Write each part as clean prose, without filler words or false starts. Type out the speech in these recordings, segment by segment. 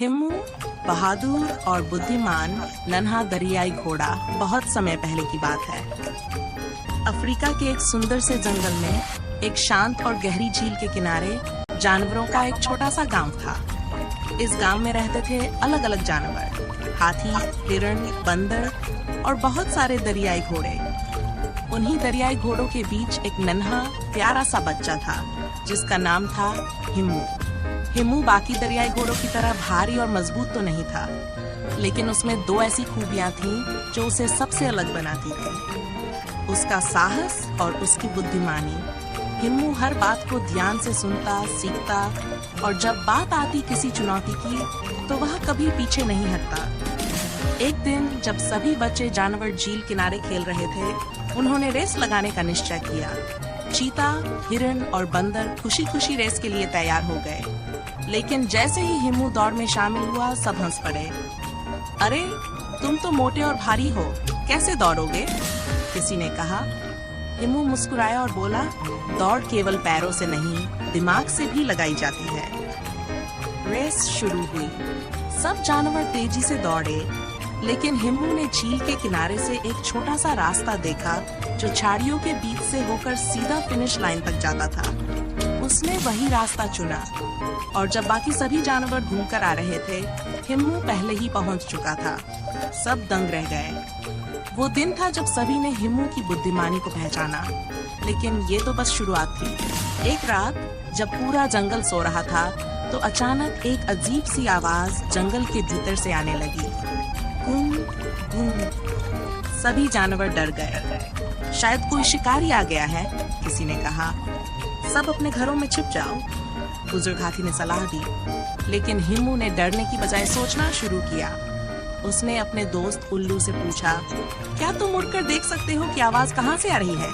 हिम्मू बहादुर और बुद्धिमान नन्हा दरियाई घोड़ा बहुत समय पहले की बात है। अफ्रीका के एक सुंदर से जंगल में एक शांत और गहरी झील के किनारे जानवरों का एक छोटा सा गांव था। इस गांव में रहते थे अलग अलग जानवर, हाथी, हिरण, बंदर और बहुत सारे दरियाई घोड़े। उन्हीं दरियाई घोड़ों के बीच एक नन्हा प्यारा सा बच्चा था जिसका नाम था हिम्मू। हिम्मू बाकी दरियाई घोड़ों की तरह भारी और मजबूत तो नहीं था, लेकिन उसमें दो ऐसी खूबियां थीं जो उसे सबसे अलग बनाती थी, उसका साहस और उसकी बुद्धिमानी। हिम्मू हर बात को ध्यान से सुनता, सीखता और जब बात आती किसी चुनौती की तो वह कभी पीछे नहीं हटता। एक दिन जब सभी बच्चे जानवर झील किनारे खेल रहे थे, उन्होंने रेस लगाने का निश्चय किया। चीता, हिरन और बंदर खुशी खुशी रेस के लिए तैयार हो गए, लेकिन जैसे ही हिम्मू दौड़ में शामिल हुआ सब हंस पड़े। अरे तुम तो मोटे और भारी हो, कैसे दौड़ोगे? किसी ने कहा। हिम्मू मुस्कुराया और बोला, दौड़ केवल पैरों से नहीं, दिमाग से भी लगाई जाती है। रेस शुरू हुई। सब जानवर तेजी से दौड़े, लेकिन हिम्मू ने झील के किनारे से एक छोटा सा रास्ता देखा जो झाड़ियों के बीच से होकर सीधा फिनिश लाइन तक जाता था। उसने वही रास्ता चुना और जब बाकी सभी जानवर घूमकर आ रहे थे, हिम्मू पहले ही पहुंच चुका था। सब दंग रह गए। वो दिन था जब सभी ने हिम्मू की बुद्धिमानी को पहचाना, लेकिन ये तो बस शुरुआत थी। एक रात जब पूरा जंगल सो रहा था तो अचानक एक अजीब सी आवाज जंगल के भीतर से आने लगी। गूं, गूं। सभी जानवर डर गए। शायद कोई शिकारी आ गया है, किसी ने कहा। सब अपने घरों में छिप जाओ, बुजुर्ग हाथी ने सलाह दी। लेकिन हिम्मू ने डरने की बजाय सोचना शुरू किया। उसने अपने दोस्त उल्लू से पूछा, क्या तुम उड़कर देख सकते हो कि आवाज कहाँ से आ रही है?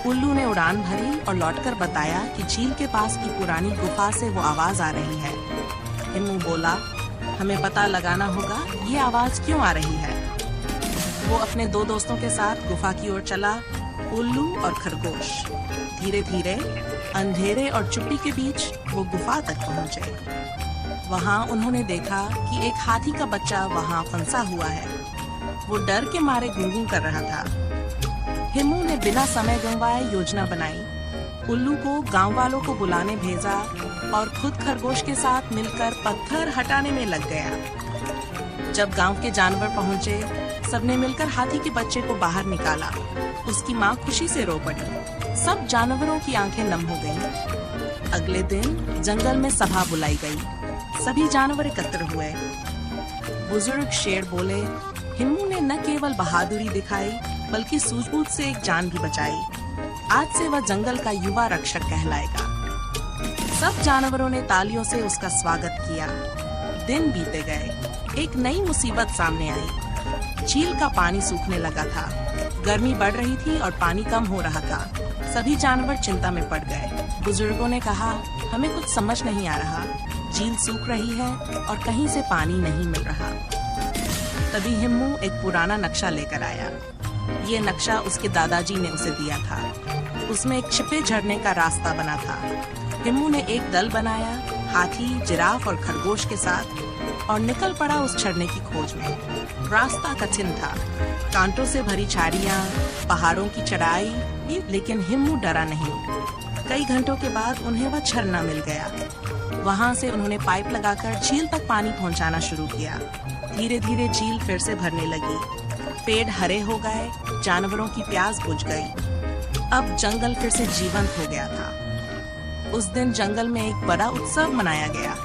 उल्लू ने उड़ान भरी और लौटकर बताया कि झील के पास की पुरानी गुफा से वो आवाज आ रही है। हिम्मू बोला, हमें पता लगाना होगा ये आवाज क्यों आ रही है। वो अपने दो दोस्तों के साथ गुफा की ओर चला, उल्लू और खरगोश। धीरे धीरे अंधेरे और चुप्पी के बीच वो गुफा तक पहुंचे। वहां उन्होंने देखा कि एक हाथी का बच्चा वहां फंसा हुआ है। वो डर के मारे गुनगुन कर रहा था। हिम्मू ने बिना समय गंवाए योजना बनाई। उल्लू को गांव वालों को बुलाने भेजा और खुद खरगोश के साथ मिलकर पत्थर हटाने में लग गया। जब गांव के जानवर पहुंचे, सबने मिलकर हाथी के बच्चे को बाहर निकाला। उसकी माँ खुशी से रो पड़ी। सब जानवरों की आंखें नम हो गईं। अगले दिन जंगल में सभा बुलाई गई। सभी जानवर एकत्र हुए। बुजुर्ग शेर बोले, हिम्मू ने न केवल बहादुरी दिखाई बल्कि सूझबूझ से एक जान भी बचाई। आज से वह जंगल का युवा रक्षक कहलाएगा। सब जानवरों ने तालियों से उसका स्वागत किया। दिन बीते गए। एक नई मुसीबत सामने आई। झील का पानी सूखने लगा था। गर्मी बढ़ रही थी और पानी कम हो रहा था। सभी जानवर चिंता में पड़ गए। बुजुर्गों ने कहा, हमें कुछ समझ नहीं आ रहा। झील सूख रही है और कहीं से पानी नहीं मिल रहा। तभी हिम्मू एक पुराना नक्शा लेकर आया। ये नक्शा उसके दादाजी ने उसे दिया था। उसमें एक छिपे झरने का रास्ता बना था। हिम्मू ने एक दल बनाया, हाथी, जिराफ और खरगोश के साथ, और निकल पड़ा उस झरने की खोज में। रास्ता कठिन था, कांटों से भरी झाड़ियां, पहाड़ों की चढ़ाई, लेकिन हिम्मू डरा नहीं। कई घंटों के बाद उन्हें वह झरना मिल गया। वहां से उन्होंने पाइप लगाकर झील तक पानी पहुंचाना शुरू किया। धीरे धीरे झील फिर से भरने लगी। पेड़ हरे हो गए, जानवरों की प्यास बुझ गई। अब जंगल फिर से जीवंत हो गया था। उस दिन जंगल में एक बड़ा उत्सव मनाया गया।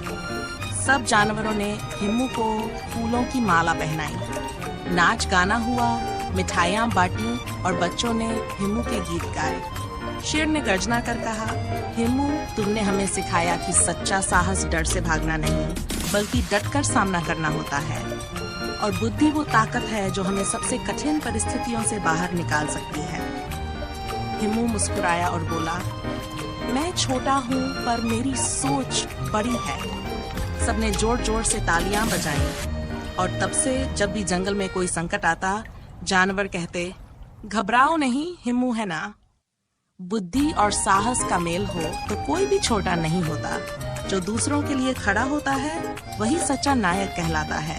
सब जानवरों ने हिम्मू को फूलों की माला पहनाई। नाच गाना हुआ, मिठाइयाँ बांटी और बच्चों ने हिम्मू के गीत गाए। शेर ने गर्जना कर कहा, हिम्मू, तुमने हमें सिखाया कि सच्चा साहस डर से भागना नहीं बल्कि डटकर सामना करना होता है, और बुद्धि वो ताकत है जो हमें सबसे कठिन परिस्थितियों से बाहर निकाल सकती है। हिम्मू मुस्कुराया और बोला, मैं छोटा हूँ पर मेरी सोच बड़ी है। सबने जोर जोर से तालियां बजाईं और तब से जब भी जंगल में कोई संकट आता, जानवर कहते, घबराओ नहीं, हिम्मू है ना। बुद्धि और साहस का मेल हो तो कोई भी छोटा नहीं होता। जो दूसरों के लिए खड़ा होता है वही सच्चा नायक कहलाता है।